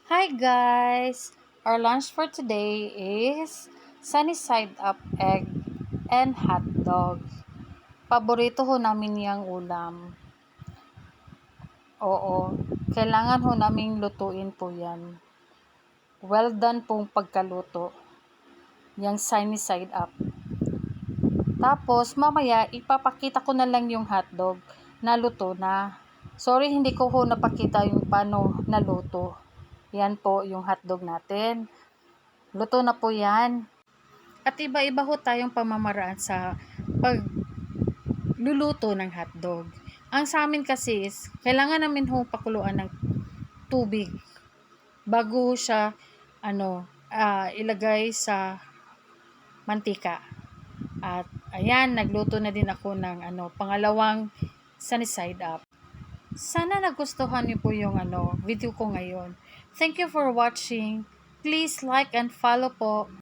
Hi guys! Our lunch for today is sunny side up egg and hot dog. Paborito ho namin yung ulam. Oo, kailangan ho naming lutuin po yan. Well done pong pagkaluto. Yung sunny side up. Tapos mamaya ipapakita ko na lang yung hot dog na luto na. Sorry hindi ko ho napakita yung paano naluto. Yan po yung hotdog natin. Luto na po yan. At iba-iba ho tayong pamamaraan sa pagluluto ng hotdog. Ang sa amin kasi is, kailangan namin ho pakuluan ng tubig bago siya ilagay sa mantika. At ayan, nagluto na din ako ng pangalawang sunny side up. Sana nagustuhan niyo po yung video ko ngayon. Thank you for watching. Please like and follow po.